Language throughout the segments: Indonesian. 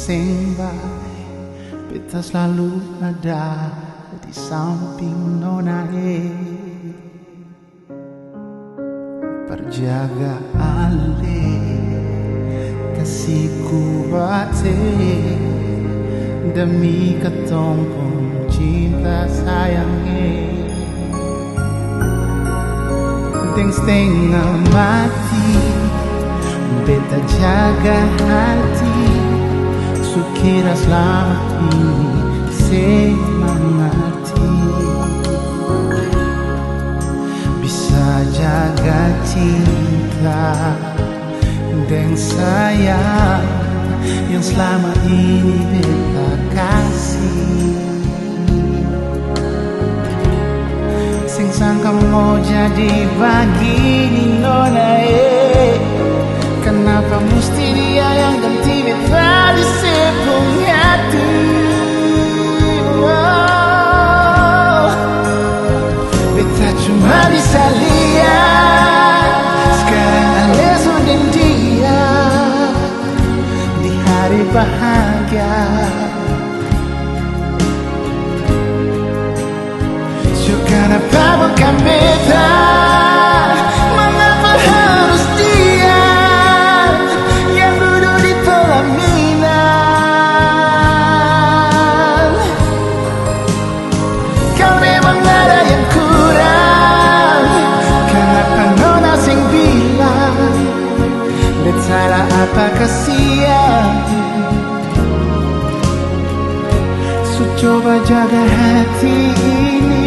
Sing by, beta selalu ada di samping nona perjaga ale kasihku bate demi ketong pun cinta sayangnya setengah mati beta jaga hati sukira selamat ini semangati bisa jaga cinta dan sayang yang selama ini beta kasih sing sangka mau jadi begini nona kenapa mesti dia yang ganti beta di sepung hati beta cuma bisa lihat sekarang ale sudah dia di hari bahagia kenapa bukan beta? Mengapa harus dia yang duduk di pelaminan? Kau memang ada yang kurang. Kenapa nona sing bilang beta apa kasihan? So coba jaga hati ini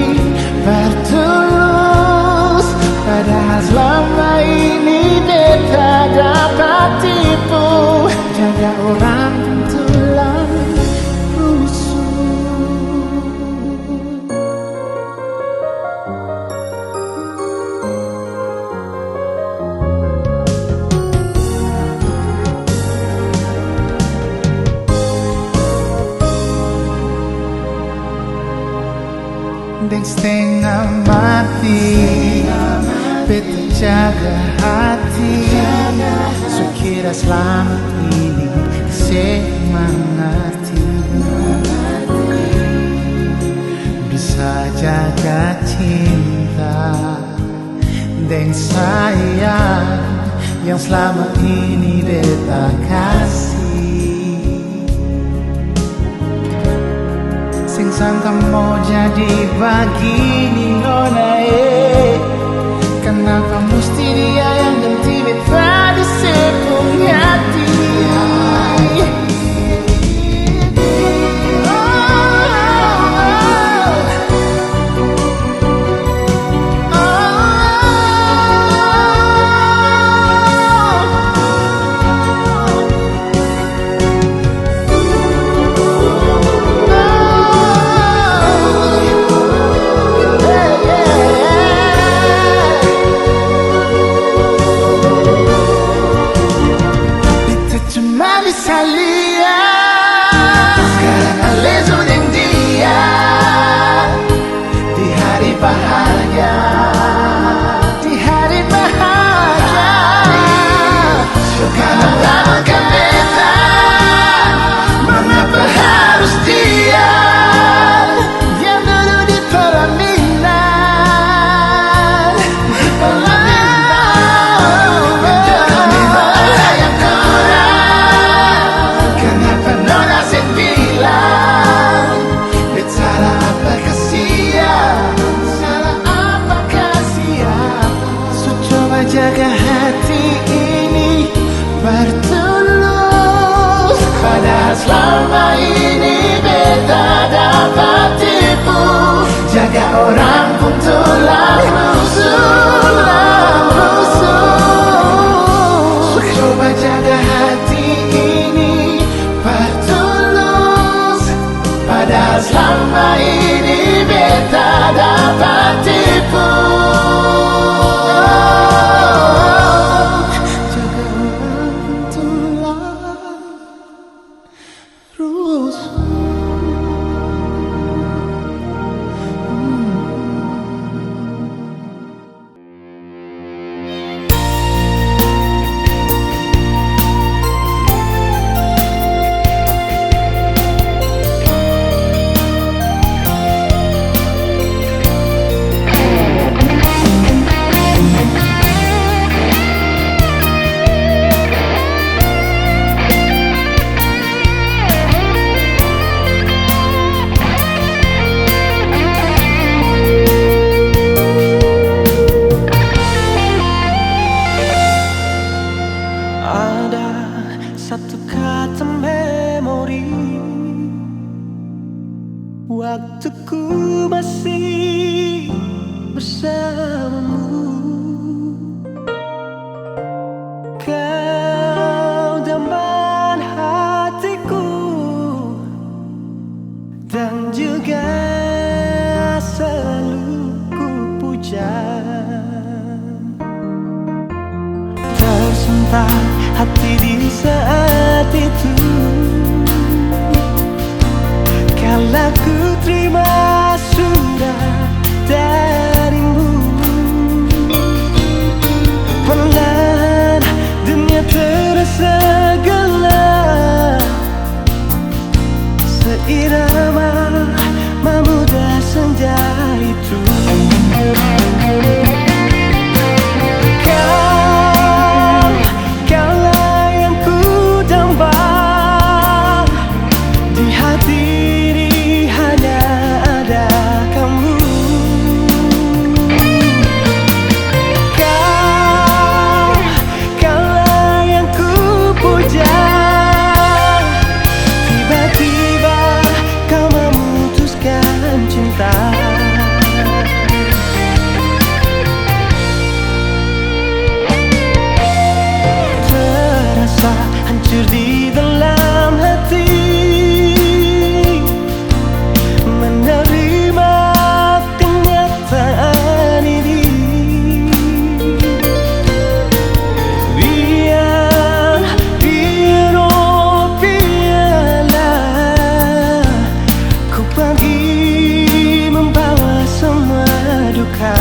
bertulus, padahal selama ini beta dapat tipu. Jaga orang tulang rusuk. Dan setengah mati beta jaga hati sukira selamat ini semangati bisa jaga cinta dan sayang yang selama ini beta kasih sing sangka mau jadi begini nona kenapa mesti dia yang ganti beta di sepung hati bisa lihat sekarang ale sudah dia di hari bahagia di hari bahagia kenapa bukan beta mengapa harus dia yang dulu di pelaminan jaga hati ini bertulus padahal selama ini beta dapat tipu jaga orang pun tulang rusuk coba jaga hati ini bertulus padahal selama ini beta dapat tipu sentak hati di saat itu. Kala ku terima surat darimu, perlahan dunia terasa gelap, seirama memudah senja itu. Kaulah yang ku damba, di hati ini hanya ada kamu. Kaulah yang ku puja, tiba-tiba kau memutuskan cinta. Terasa hancur di dalam hati menerima kenyataan ini. Biar biarlah ku pergi membawa semua duka.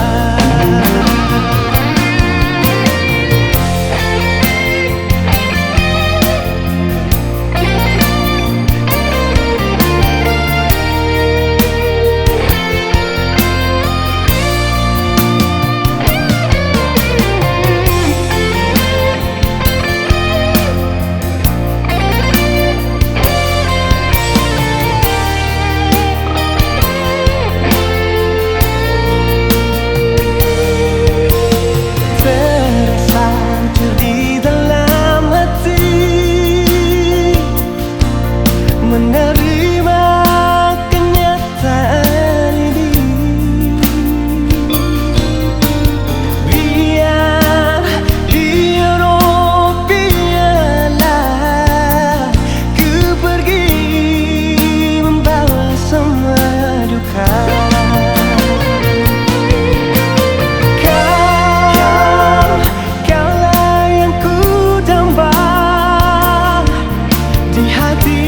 Menerima kenyataan ini. Biar biarlah ku pergi membawa semua duka. Kaulah yang ku damba, di hati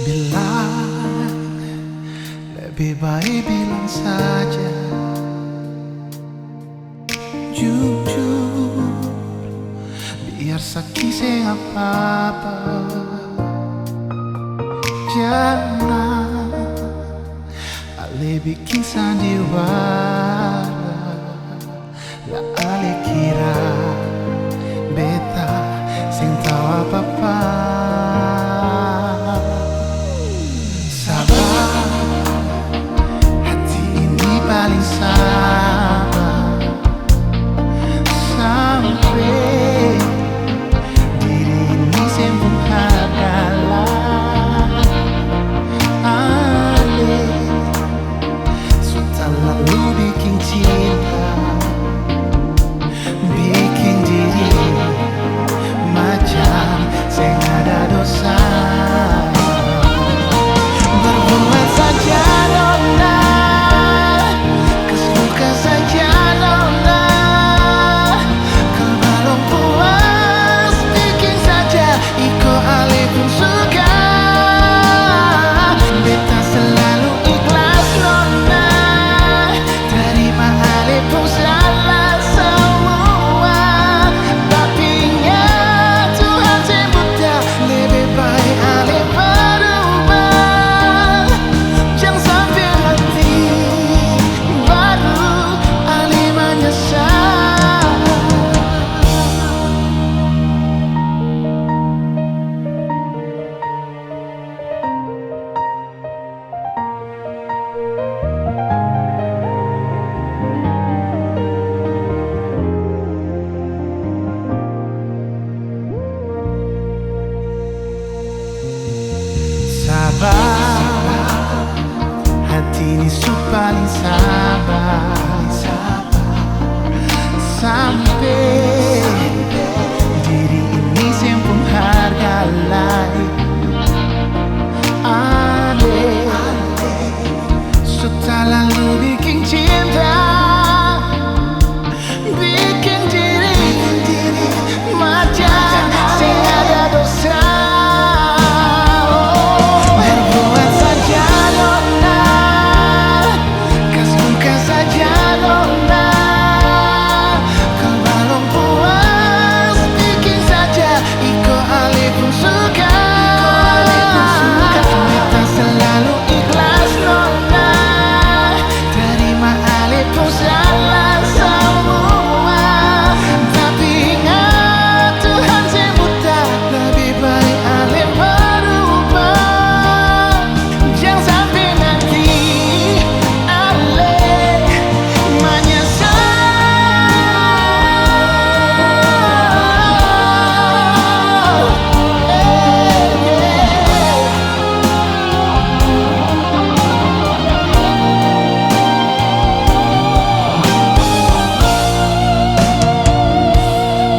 bilang, lebih baik bilang saja jujur, biar sakit apa-apa. Jangan ale bikin sandiwara, lah ale kira beta sing tahu apa-apa. Paling sabar sampai diri ini sembuh adalah ale sudah lalu bikin cinta, bikin diri macam sengaja. sabar, hati ini paling sabar, sampai diri ini sempung harga lain. Aneh, setelah lalu bikin cinta, bikin diri macam sing ada dosa. Berbuat saja nona, kas luka saja nona. Kau belum puas, bikin saja iko alih pun suka. Kita selalu ikhlas nona, terima alih pun salah semua. Tapi ingat Tuhan yang buta, lebih baik alih berubah. Jangan sampai nanti alih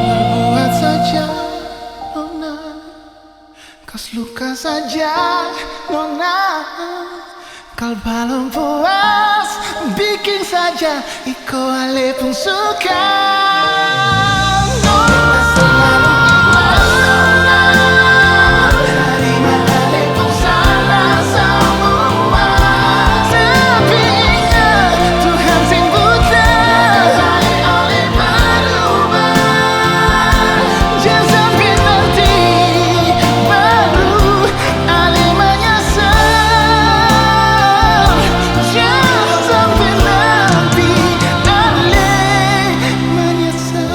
berbuat saja nona, kas luka saja nona. Kau belum puas, bikin saja iko alih pun suka. Nona selalu ikhlas nona, terima alih pun salah semua. Tapi ingat Tuhan sing buta, balik alih berubah. Jangan sampai nanti baru alih menyesal. Jangan sampai nanti alih menyesal.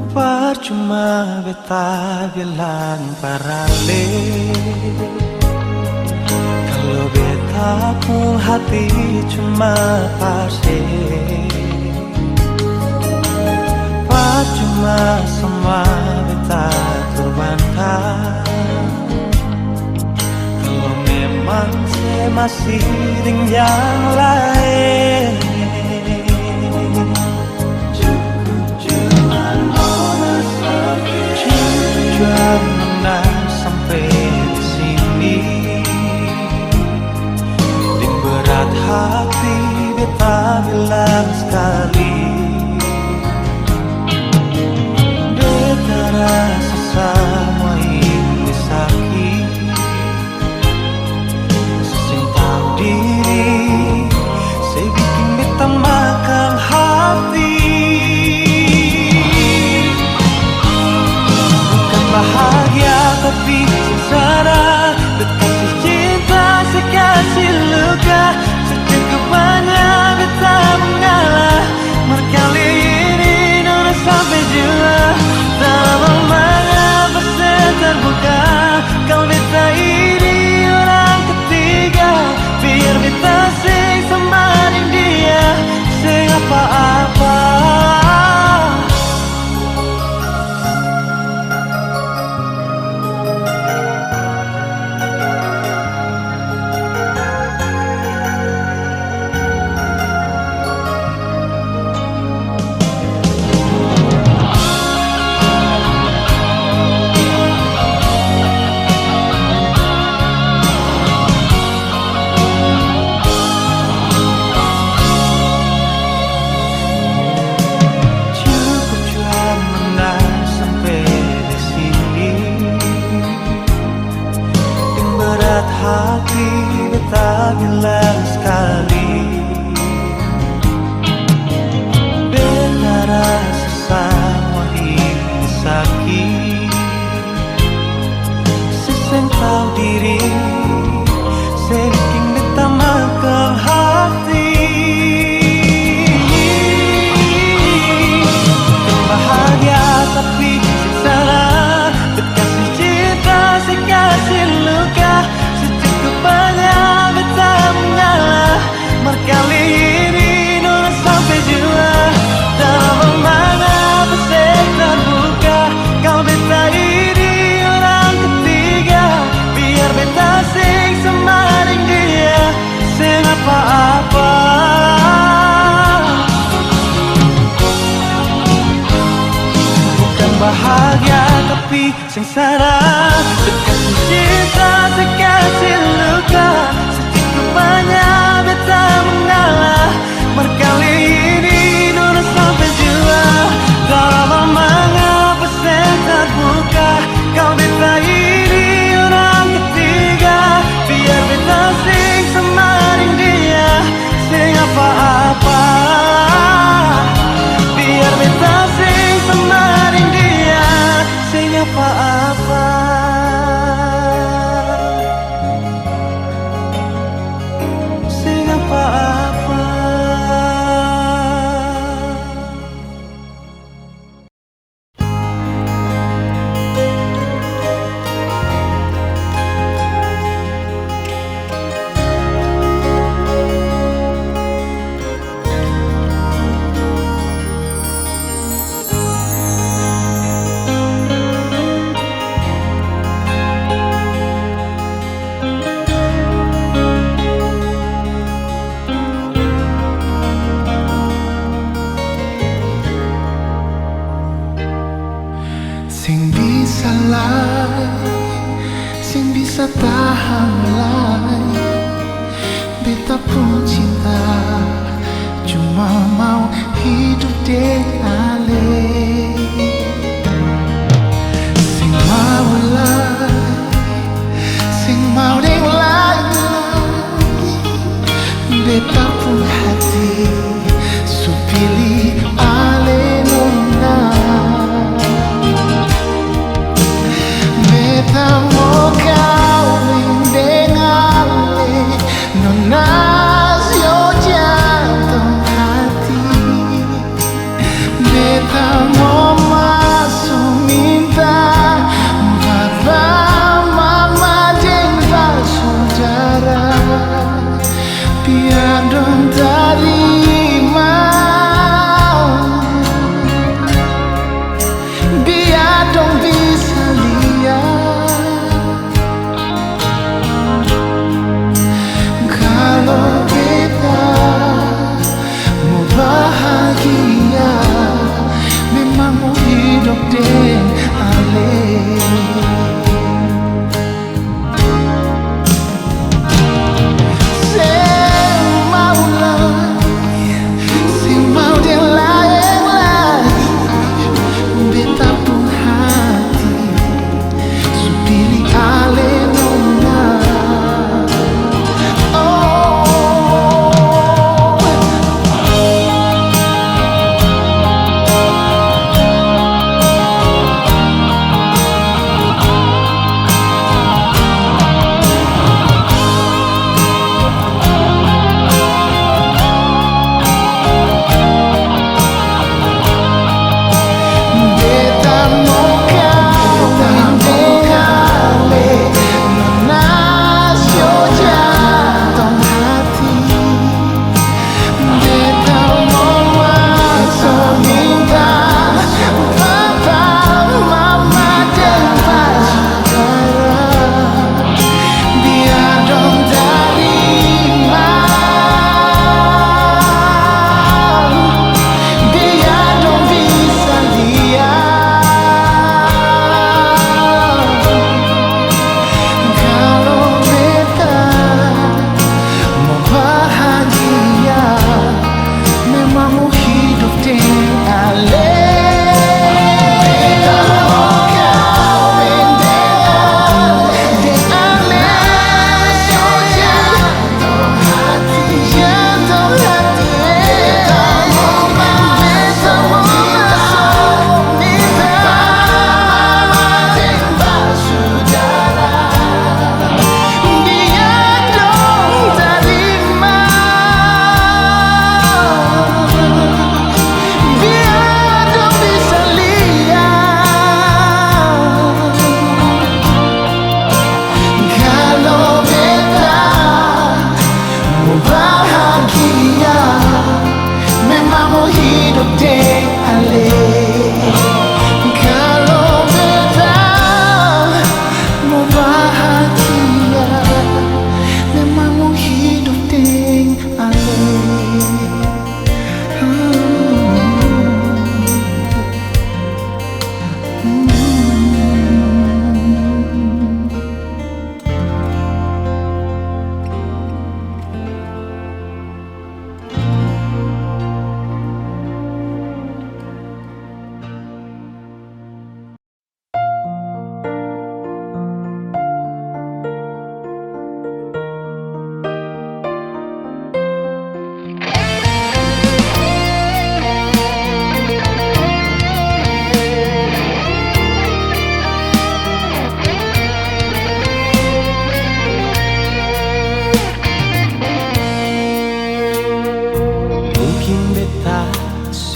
Percuma beta bilang parale, kalau beta pun hati cuma pasti. Percuma semua beta terbantah, kalau memang saya masih dengan yang lain. Tujuan nona sampai di sini, dengan berat hati beta bilang sekali, beta rasa semua ini sakit. Sesing tahu diri hati sengsara. Sekasih cinta, sekasih luka, segitu banyak beta mengalah. Berkali ini nurut sampai jiwa, kalau mengapa saya terbuka. Kau beta ini orang ketiga, biar beta sing semaring dia, sing apa-apa. Biar beta sing semaring dia, sing apa-apa. Sing apa-apa. Sing bisa lay, sing bisa tahan lay. Beta pun cinta, cuma mau hidup dengan ale. Sing mau lay, sing mau deng lay. Beta pun hati, su pilih ale nona. Beta mau kawin denganmu, nona, yo jantung hati. Beta mau masuk minta papa, mama, dan saudara, biar dong terima, biar dong bisa kalau kita mau bahagia, memang mau hidup dengan ale. Sing mau lay,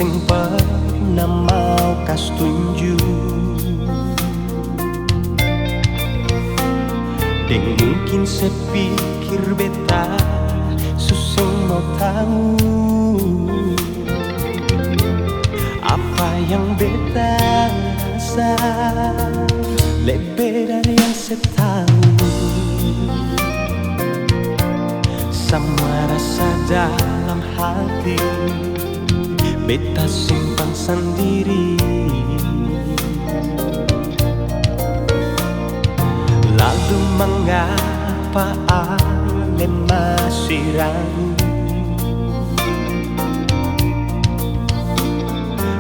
sing pernah mau kas tunjuk. Deng mungkin sepikir beta susung mau tahu apa yang beta rasa lebih dari yang setahu. Semua rasa dalam hati beta simpan sendiri. Lalu mengapa ale masih ragu?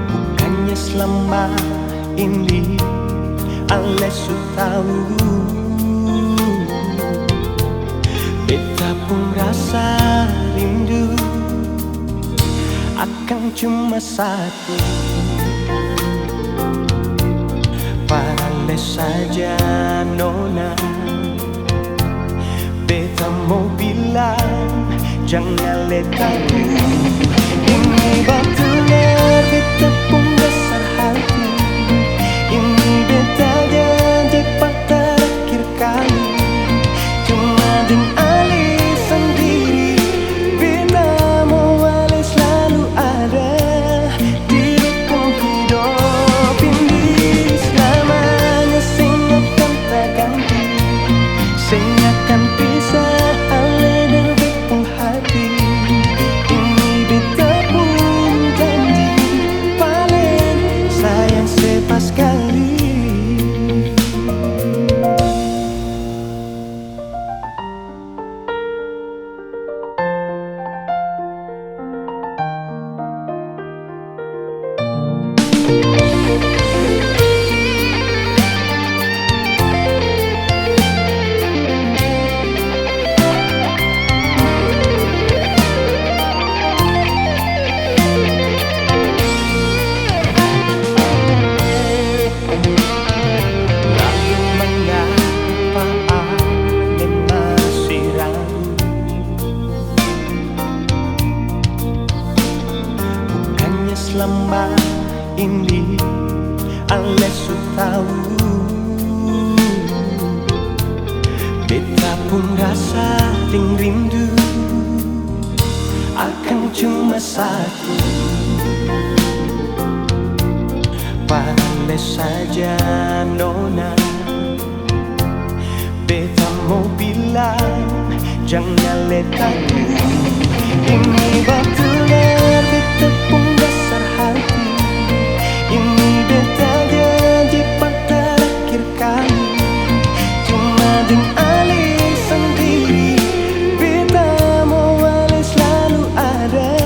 Bukannya selama ini ale sudah tahu beta pun rasa rindu akan cuma satu. Parale saja nona, beta mau bilang jangan letakku. Ini betul-betul beta pun besar hati. Ini beta janji pada terakhir kali. Cuma dengan ale sendiri, beta mau ale selalu ada di hidup ini. Selamanya sing akan tak ganti, sing akan pisah ale dan bepung hati. Ini beta pun janji paling sayang sepas kali. Selama ini ale sudah tahu beta pun rasa ting rindu akan cuma satu. Parale saja nona, beta mau bilang jangan letakku. Ini betul-betul beta pun besar hati. Ini beta janji pada terakhir kali. Cuma dengan ale sendiri, beta mau ale selalu ada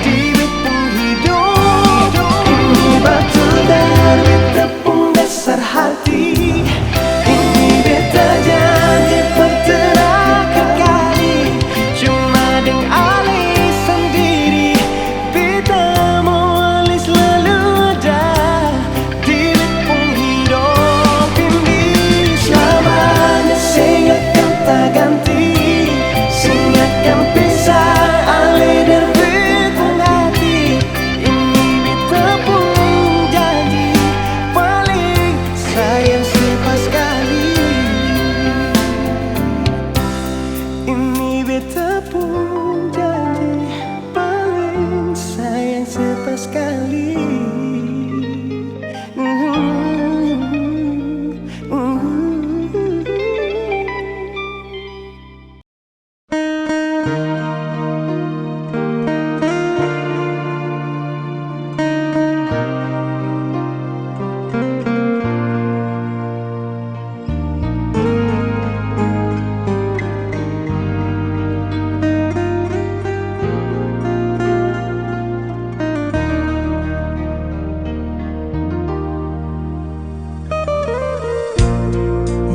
di beta hidup. Ini betul-betul beta pun besar hati. Ini beta janji pada terakhir kali. Cuma dengan ale sendiri, beta mau ale selalu ada di bepung hidup ini. Selamanya sing akan tak ganti, sing akan pisah ale dan bepung hati. Ini beta pun janji paling sayang sepas kali. Ini beta pun janji paling sayang sepas kali.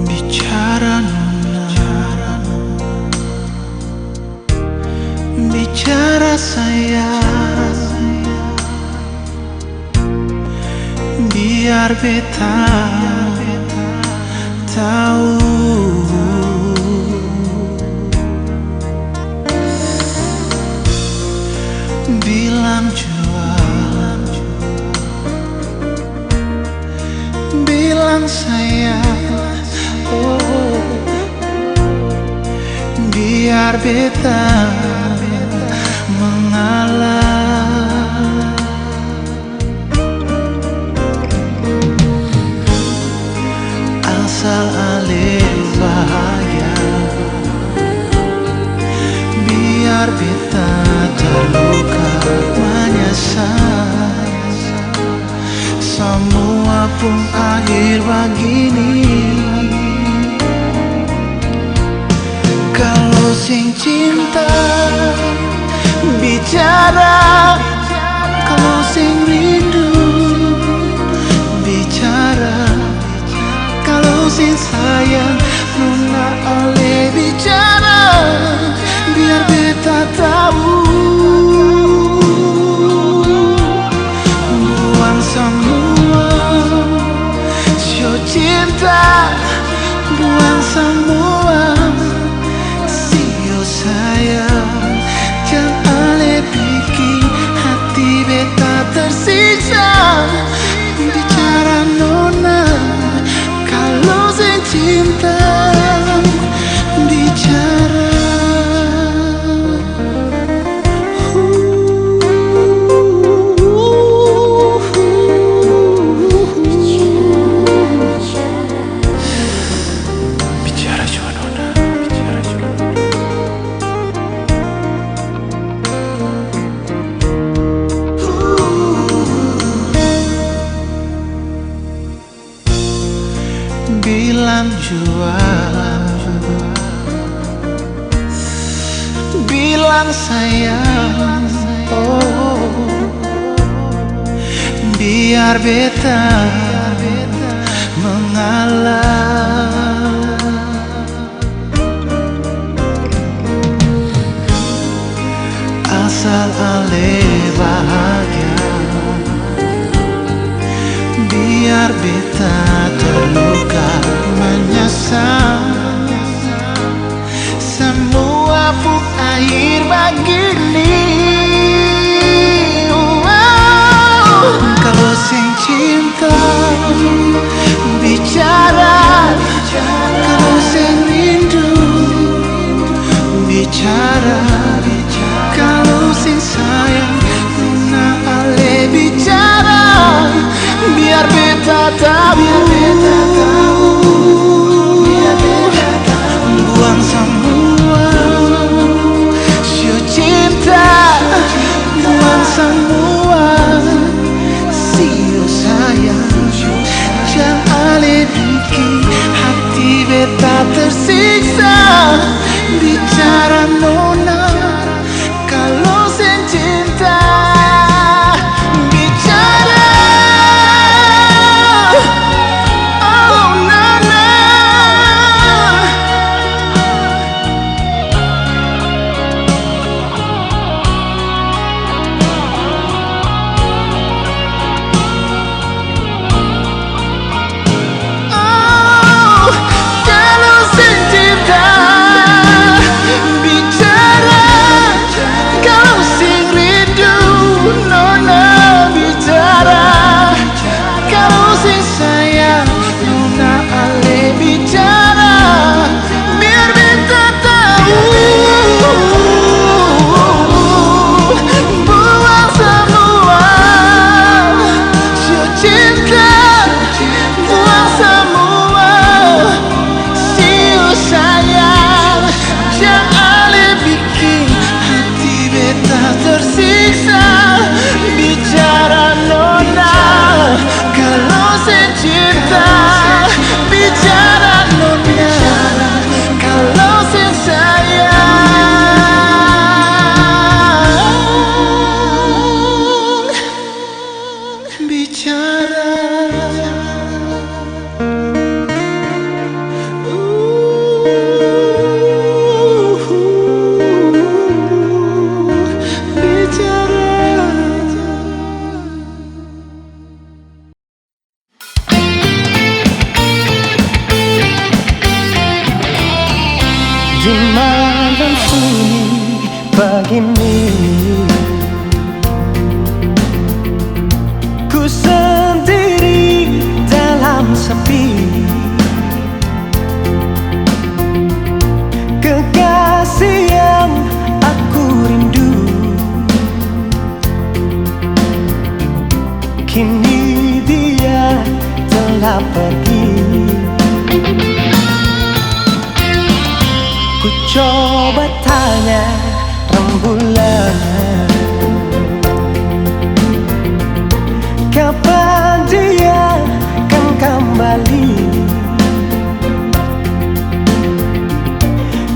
Bicara nona, bicara sayang, biar beta tahu bilang jua sayang. Oh, biar beta mengalah. Asal ale bahagia, biar beta terluka menyesal. Semua pun akhir begini. Kalau sing cinta bicara, kalau sing rindu bicara, kalau sing sayang nuna oleh bicara, biar beta tahu. Buang semua sio cinta, buang semua sio sayang. Jangan ale bikin hati beta tersiksa. Bicara nona, kalau sing cinta bicara. Bicara jua nona, bicara jua. Bilang jua, bilang sayang. Oh, biar beta mengalah. Asal ale bahagia, biar beta terluka menyesal. Semua pun akhir begini. Wow. Kalau sing cinta bicara, kalau sing rindu bicara, kalau sing sayang nuna ale bicara, biar beta tahu. Buang semua sio cinta, buang semua sio sayang. Jangan ale bikin hati beta tersiksa. Bicara nona, kalau sing cinta bicara. Oh nona, oh kalau sing cinta bicara, kalau sing rindu nona bicara, kalau sing sayang nona ale bicara, biar beta tahu. Buang semua sio cinta, buang semua sio sayang. Jangan ale bikin hati beta tersiksa. Bicara nona, kalau sing cinta bicara nona, kalau sing sayang bicara. Di malam sunyi begini, ku sendiri dalam sepi. Kekasih yang aku rindu kini dia telah pergi. Ku coba tanya rembulan, kapan dia akan kembali?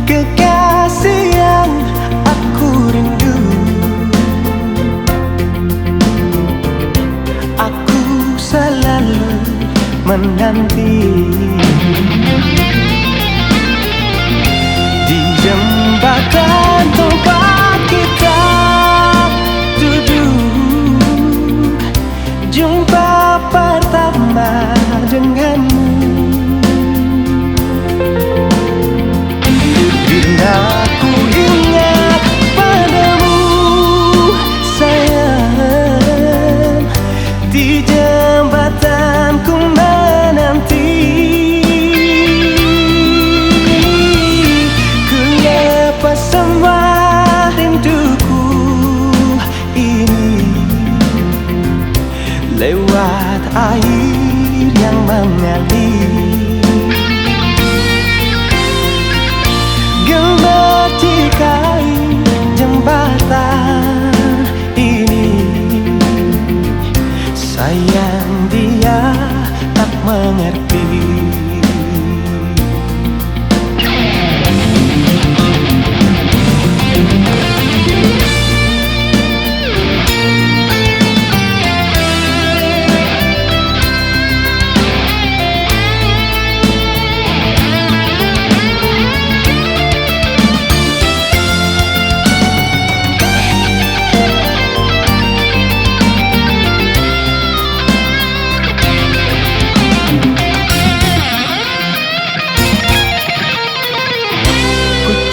Kekasih yang aku rindu, aku selalu menanti. Di jembatan tempat kita duduk, jumpa pertama denganmu. Bila ku ingat padamu sayang, di jembatan ku menanti. Ku lepas semua rinduku ini lewat air yang mengalir. Gemetikai jembatan ini, sayang dia tak mengerti.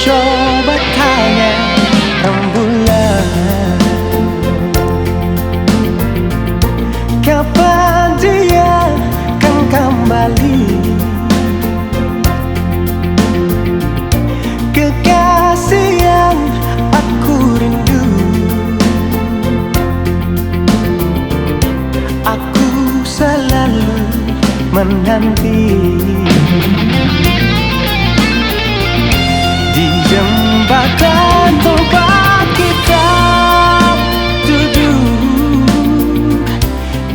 Coba tanya rembulan, kapan dia akan kembali? Kekasih yang aku rindu, aku selalu menanti. Di jembatan tempat kita duduk,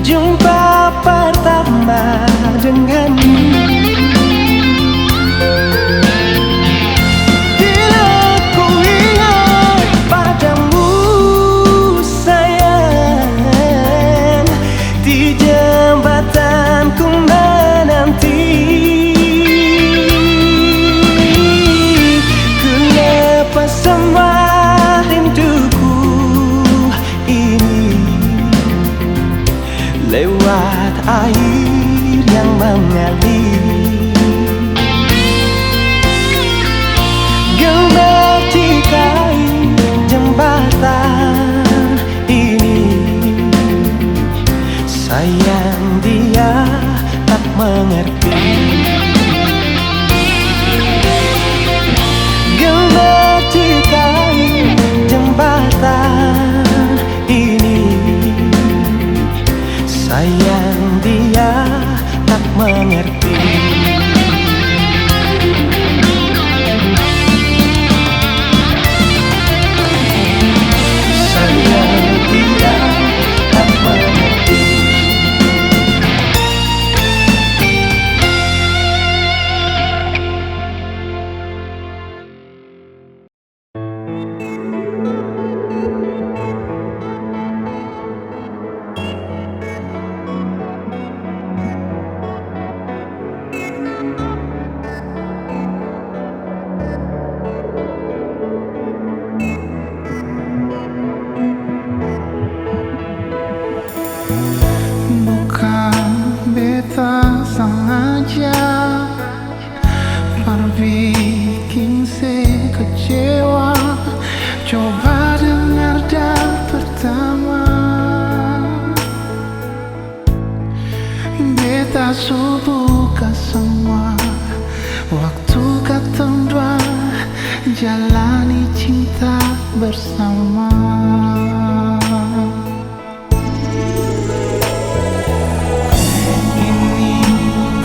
jumpa pertama denganmu. Bila ku ingat padamu sayang, di jembatan ku menanti. Semua rinduku ini lewat air yang mengalir. Gemetikai jembatan ini, sayang dia tak mengerti. Jembatan ini, sayang dia tak mengerti. semua. Waktu katong dua jalani cinta bersama. Ini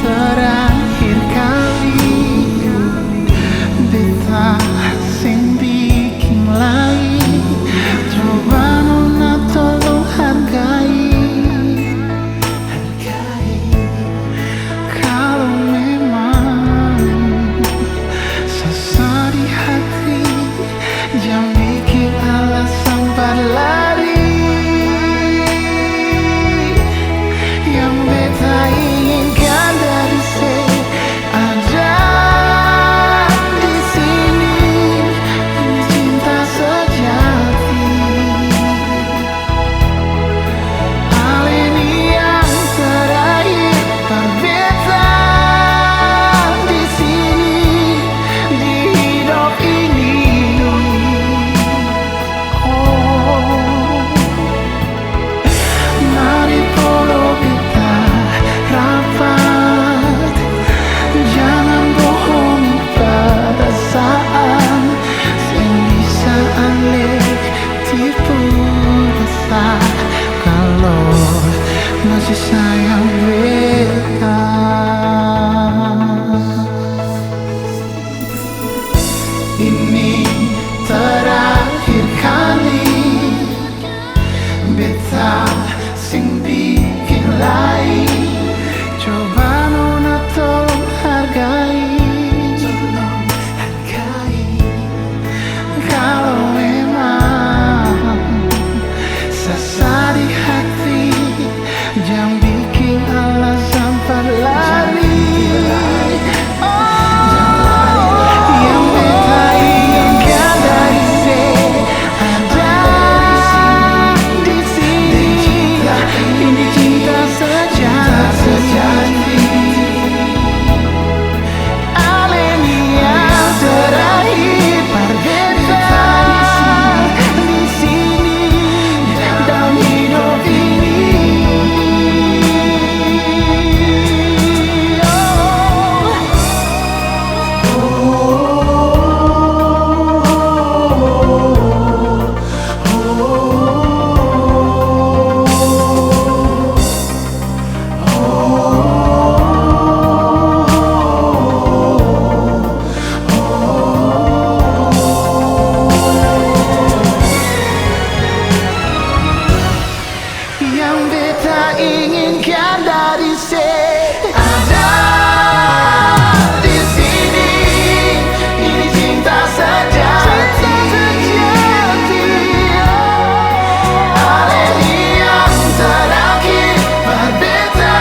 terakhir kali beta sing bikin lagi. Coba nona tolong hargai. Kalau memang sesak di hati, jangan bikin alasan berlari. Yang beta inginkan dari saya ada di sini. Ini cinta sejati. Hal ini yang terakhir berbeda di sini, di hidup ini. Mari follow kita rapat, jangan bohongi perasaan. Sing bisa aneh tipu rasa kalau masih sayang beta. Ini terakhir kali beta sing bikin lain. Coba nona tolong hargai. Kalau memang sesak di hati, jangan bikin alasan berlari. Yang beta inginkan dari saya ada di sini. Ini cinta sejati. Hal ini yang terakhir berbeda di sini, dalam hidup ini. Yang beta inginkan dari saya ada di sini. Ini cinta sejati. Hal ini yang terakhir berbeda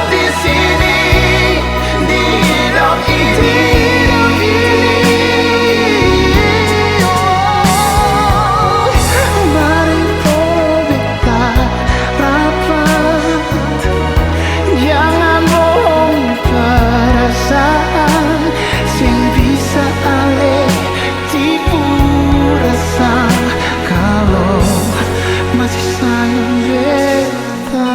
di sini, di hidup ini. Mari follow beta rapat, jangan bohongi perasaan. Sing bisa alih tipu rasa kalau masih sayang beta.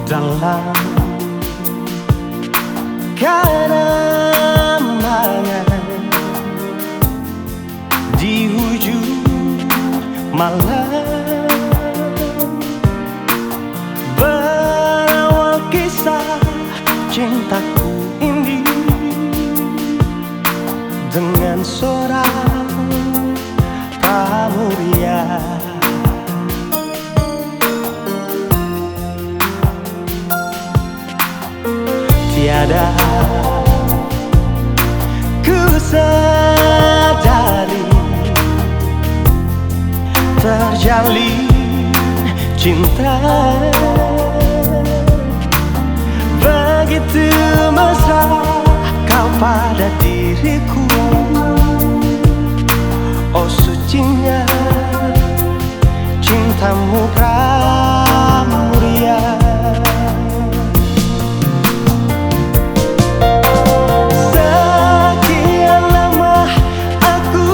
Dalam keramaian di hujung malam, berawal kisah cintaku ini. Tiada ku sadari terjalin cinta begitu mesra kau pada diriku. Oh sucinya cintamu pramuria. Sekian lama aku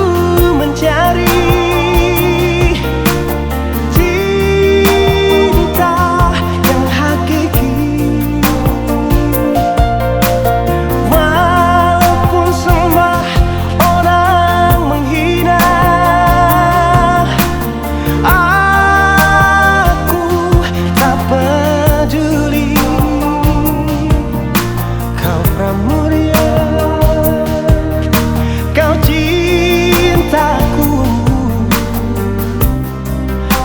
mencari cinta yang hakiki, walaupun semua orang menghina. Aku tak peduli, kau pramuria, kau cintaku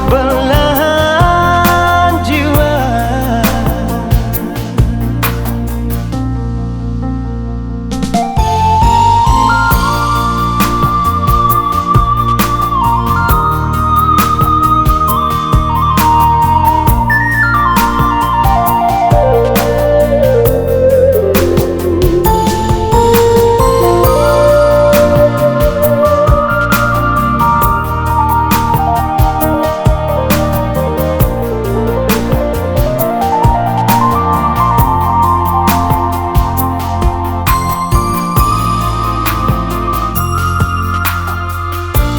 belahan jiwa.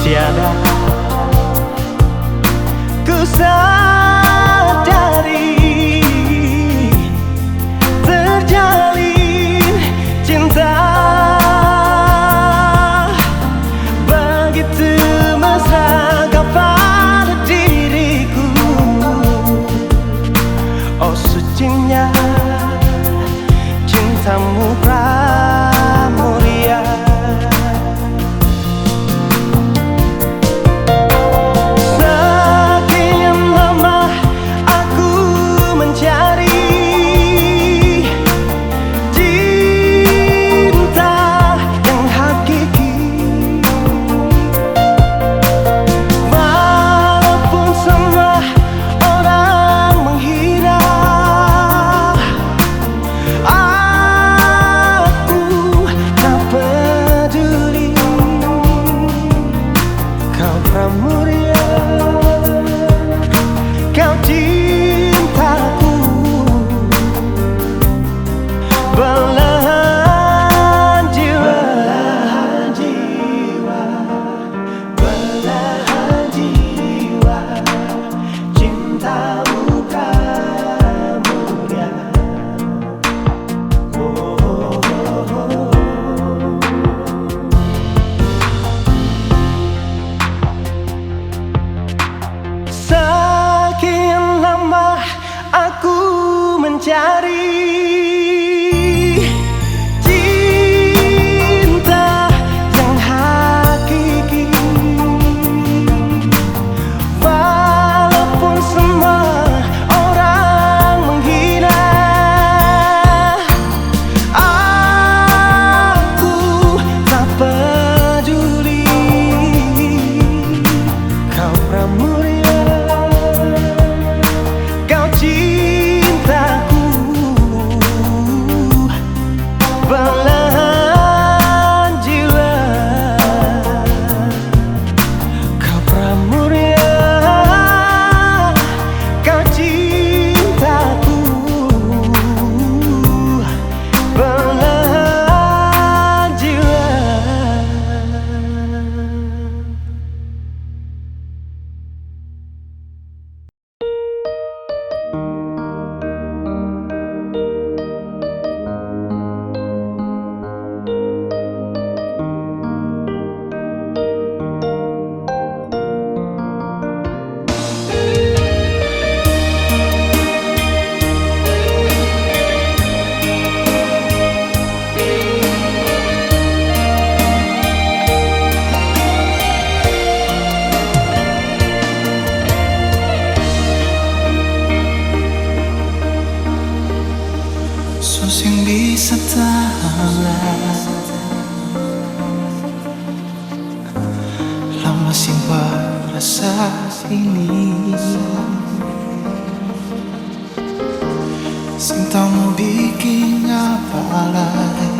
Tiada ku sadari terjalin cinta begitu mesra kau pada diriku. Oh sucinya cintamu pramuria. Pramuria, kau cintaku belahan jiwa, belahan jiwa, belahan jiwa, cintamu pramuria. Oh, oh, oh, oh. Sekian lama aku mencari cinta yang hakiki, walaupun semua orang menghina. Aku tak peduli, kau pramuria, kau cintaku ini. Cintamu bikin apalagi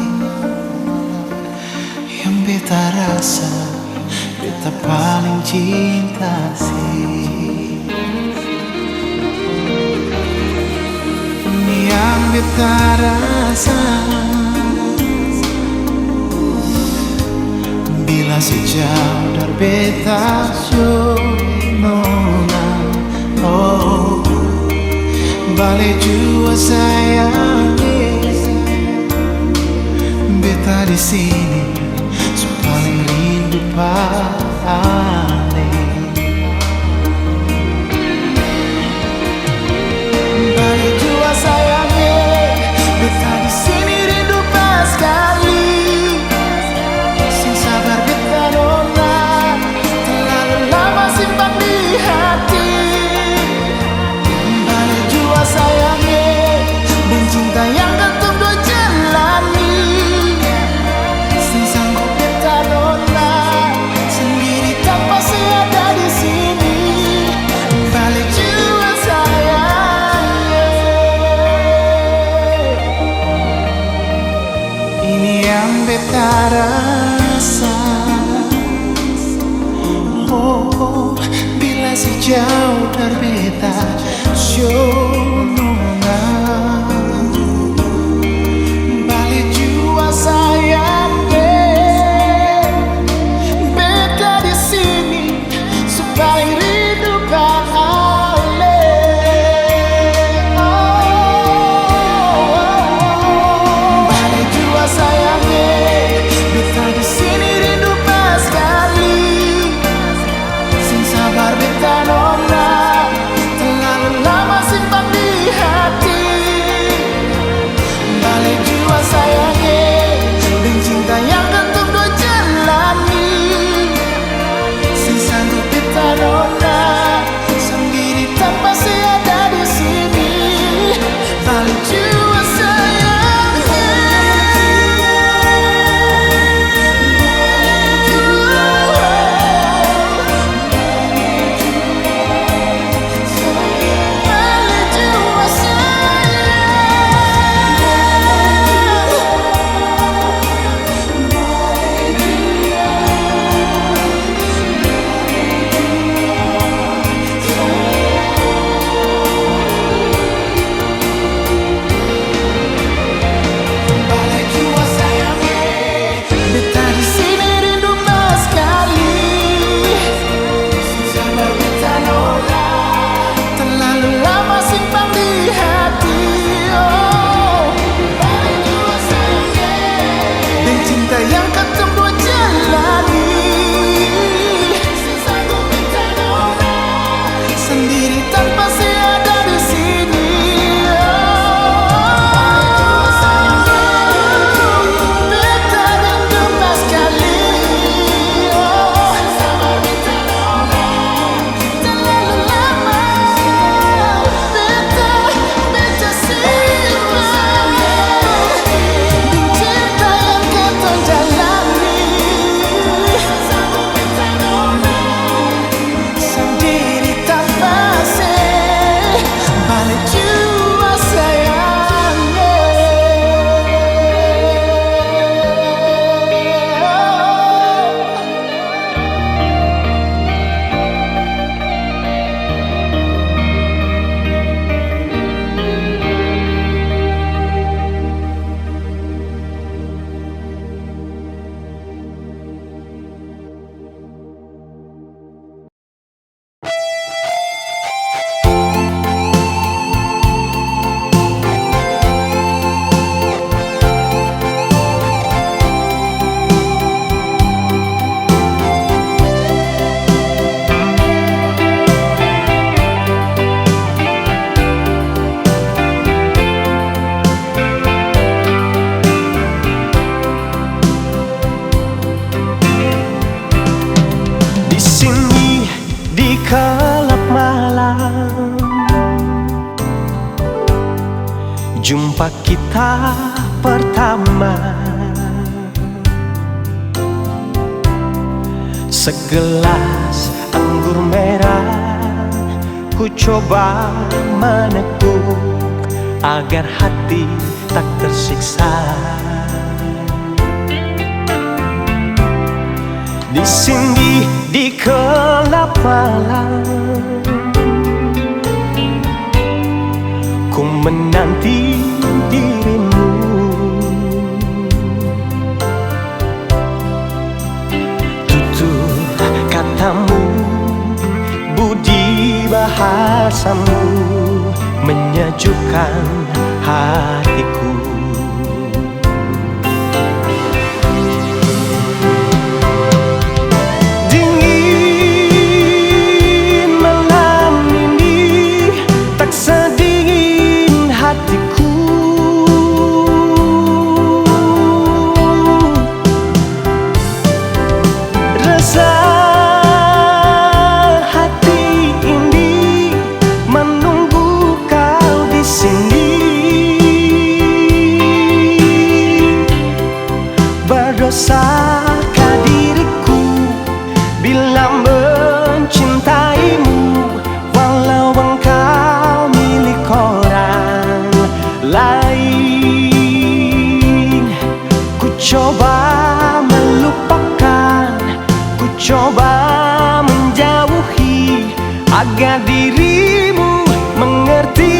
yang beta rasa, beta paling cinta sih. Ini yang beta rasa, bila sejauh dari beta nona, oh balik jua sayangi, beta di sini paling rindu paling. Balik jua sayangi, beta di sini rindu pas sekali. Sing sabar beta nona, terlalu lama simpan di hati. Balik jua sayangi, dan cinta yang ketum dua jalani. Sing sanggup beta nona, sendiri tanpa saya ada di sini. Balik jua sayangi, ini yang beta rasa. Oh, bila sejauh dari beta nona, balik jua sayang beta di sini supaya rindu kale. Balik jua sayang beta di sini rindu pas sekali. Sing sabar beta nona, terlalu lama simpan di hati. Balik jua sayangi, dan cinta yang ketum dua jalani. Sing sanggup beta nona, sendiri tanpa saya ada di sini. Balik jua sayangi, balik jua balik jua sayangi, beta di sini rindu pas sekali. Sing sabar beta nona, terlalu lama simpan di hati. Oh, balik jua sayangi, dan cinta yang ketum dua jalani. Sing sanggup beta nona, sendiri tanpa saya ada di sini. Beta rindu pas sekali. Sabar beta nona, terlalu lama beta simpan di cinta yang ketum jalani. Sabar beta nona, sendiri tanpa saya. Balik jua sayangi. Di sini di gelap malam, jumpa kita pertama. Segelas anggur merah ku coba menekuk agar hati tak tersiksa. Di sini di gelap malam ku menanti dirimu. Tutur katamu, budi bahasamu menyejukkan hatiku. Dingin malam ini tak sedingin hatiku. Rasa hati ini menunggu kau di sini. Berdosakah diriku bila mencintaimu, walau engkau milik orang lain? Ku coba melupakan, ku coba menjauhi agar dirimu mengerti.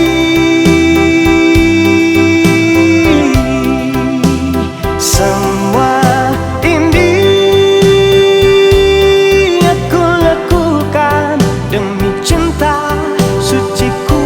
Semua ini aku lakukan demi cinta suciku.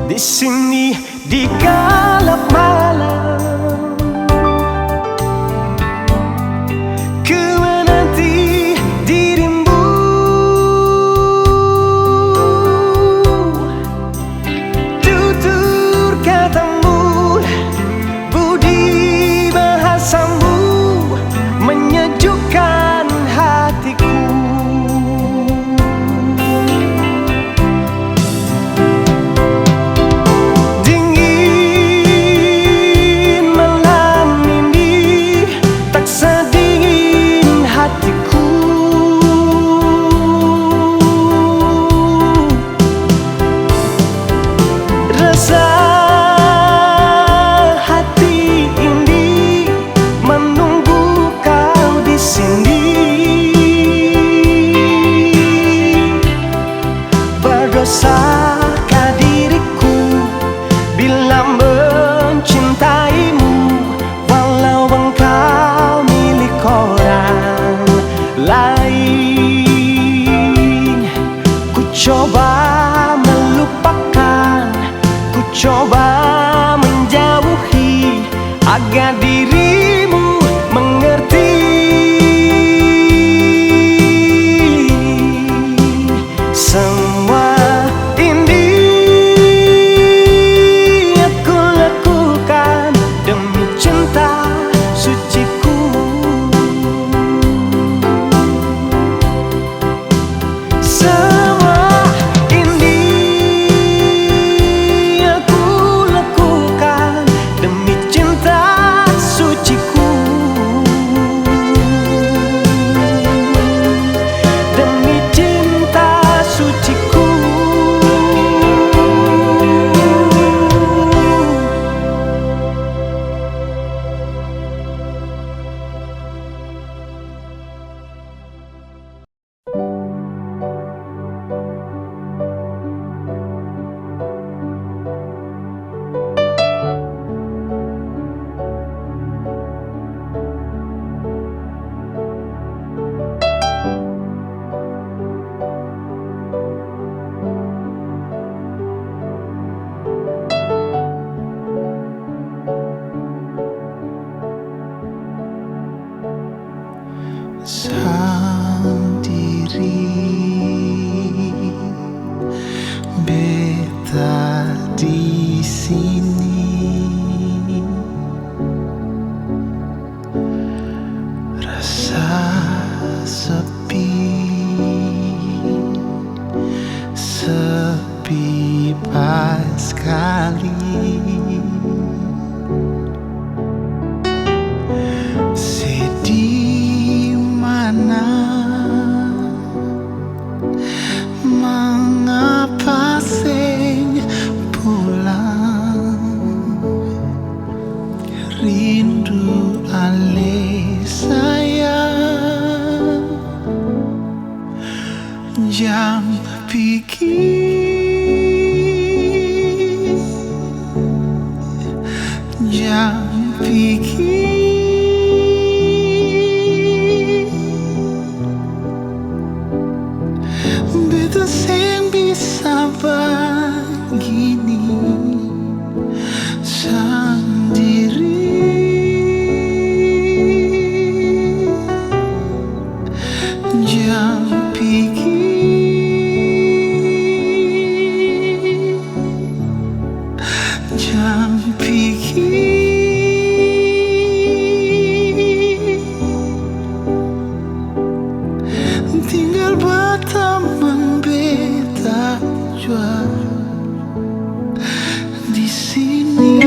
Di sini di gelap malam ku menanti dirimu. Tutur katamu, budi bahasamu menyejukkan hatiku. Rasa hati ini menunggu kau di sini. Berdosakah diriku bila mencintaimu, walau engkau milik orang lain? Ku coba melupakan, ku coba menjauhi agar dirimu mengerti. Semua ini aku lakukan demi cinta suciku. Semua ini aku lakukan demi cinta beta di sini, rasa sepi, sepi pas sekali. Di mana, mengapa sing pulang, rindu ale sayang, jam pikir, jam pikir. Beta sing bisa begini sendiri, jam pikir, jam pikir. Tinggal berteman beta jua di sini.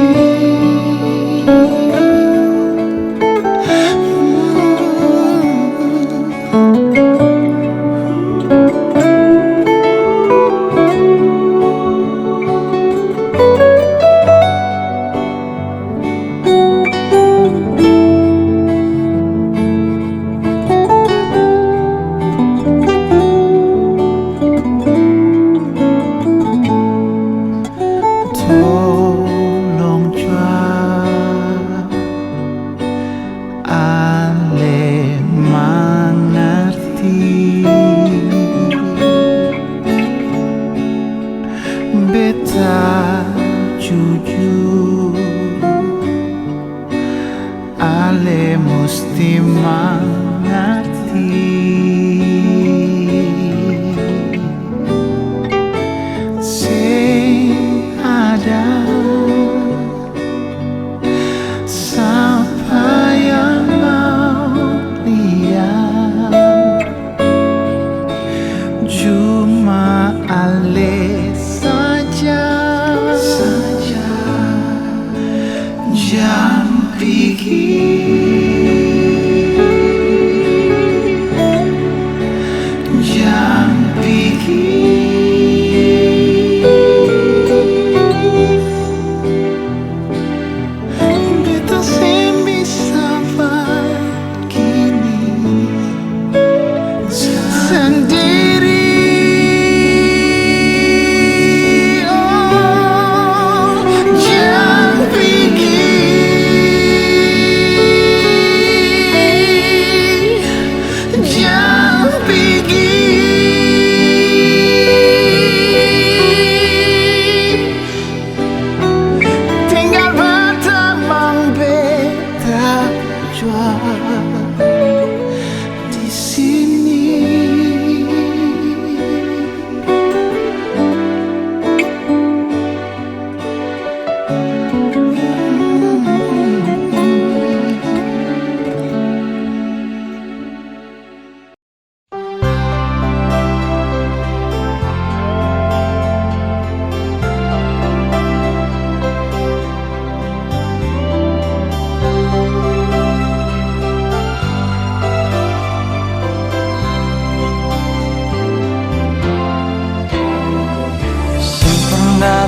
Tolong jua ale mengerti, beta jujur, ale mesti mengerti. Siapa yang mau lihat, cuma ale saja, jam pikir, jam pikir. Di sini.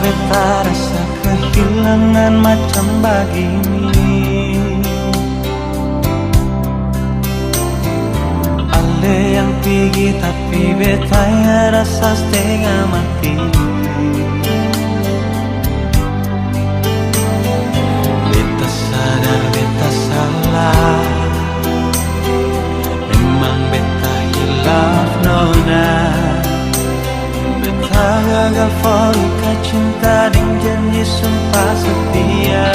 Beta rasa kehilangan macam begini, ale yang pergi tapi beta ya rasa setengah mati. Beta sadar beta salah, memang beta hilaf nona. Gagal folika cinta dan janji sumpah setia.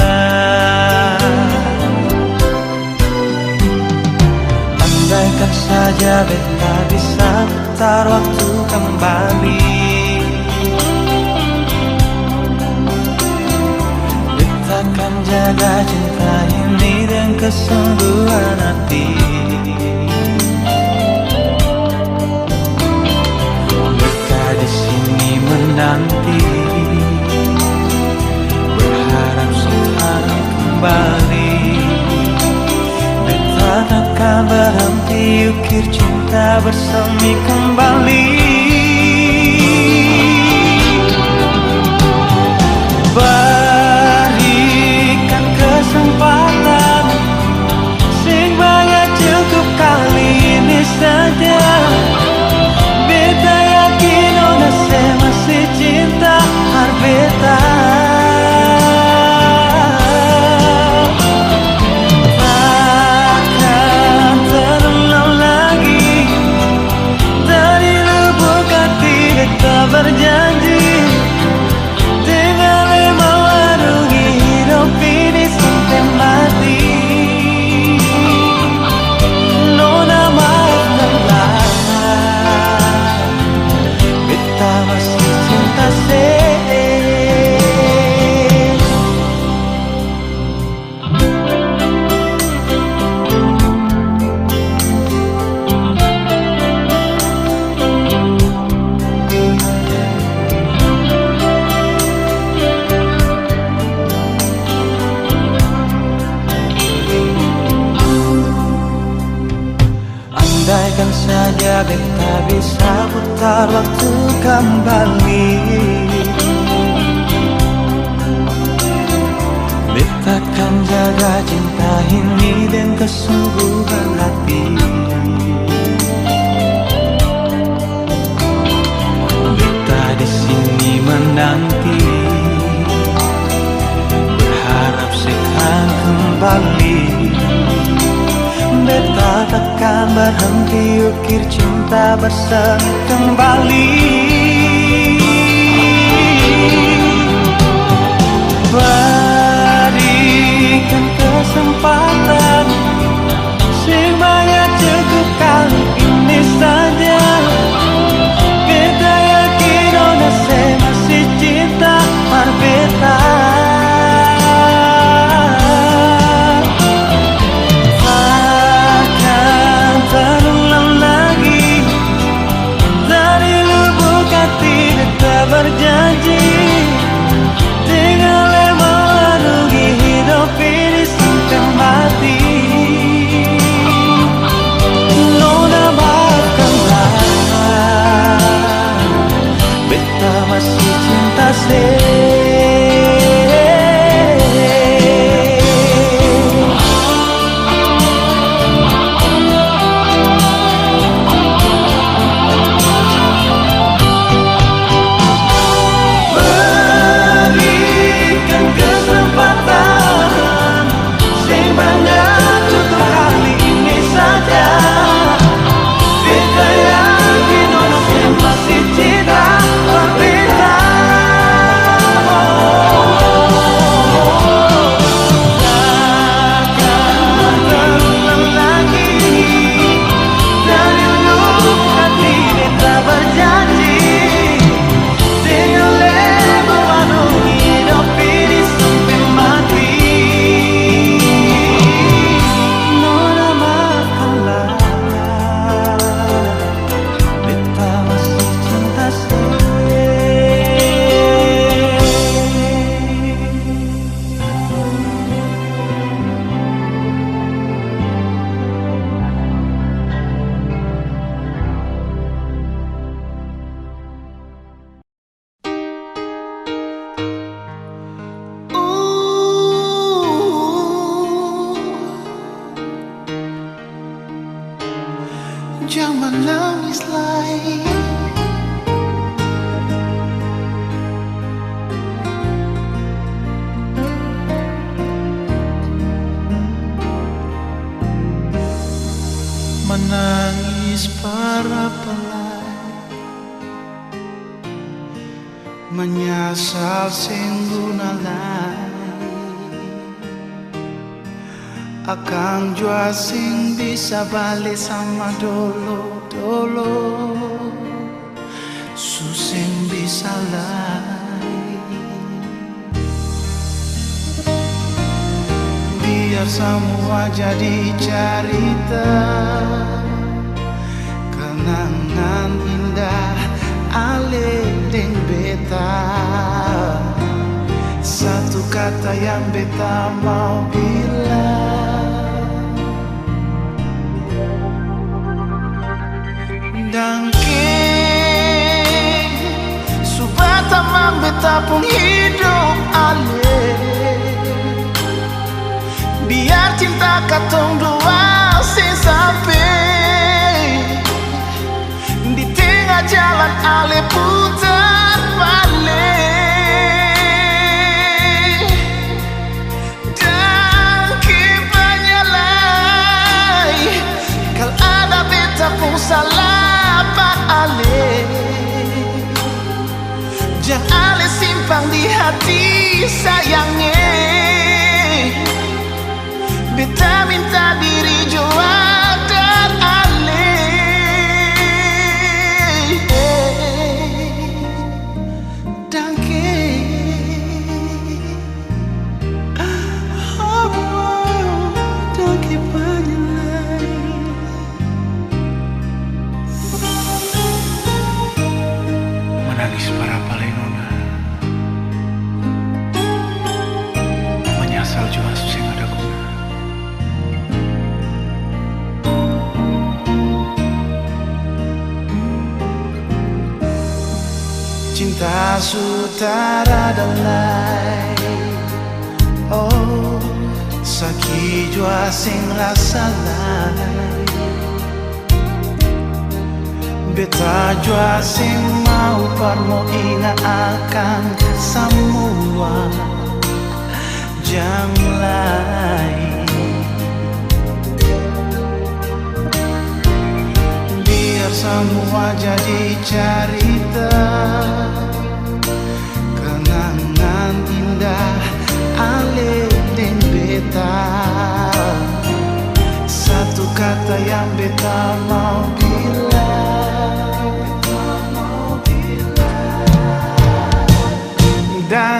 Andaikan saja beta bisa putar waktu kembali, kesungguhan hati. Beta di sini menanti, berharap sekarang kembali. Beta takkan berhenti ukir cinta bersemi kembali. Berikan kesempatan, sing banyak cukup kali ini saja. Beta yakin ona saya masih cinta har beta. Takkan terulang lagi, dari lubuk hati beta berjanji. Andaikan saja beta bisa putar waktu kembali, beta akan jaga cinta ini dengan kesungguhan hati. Beta di sini menanti, berharap sekarang kembali. Beta takkan berhenti ukir cinta bersemi kembali. Berikan kesempatan, sing banyak cukup kali ini saja. Beta yakin ona saya masih cinta mar beta. Berjanji tinggal melalui hidup ini sampai mati. Nona maafkanlah, beta masih cinta saya. Jangan nangis lagi, menangis para pelai, menyasal singgunalai. Akang jua sing bisa balik sama dolo susing bisa lai. Biar semua jadi cerita, kenangan indah ale deng beta. Satu kata yang beta mau bilang, dangking subah tamang beta pun hidup ale. Biar cinta katong dua sampai di tengah jalan ale putar balik. Dan kepanyalai kalau ada beta pun salah pak ale. Jangan ale simpang di hati sayangnya. Beta minta diri jua dan ale. Dangke dangke panjang. Menangis para palenona, menyesal jua susah ada guna. Cinta sutara dalai, oh sakit jua sing rasa lai. Beta jua sing mau parmo ingat akan semua jang lain. Biar semua jadi cerita, kenangan indah ale deng beta. Satu kata yang beta mau bilang, dan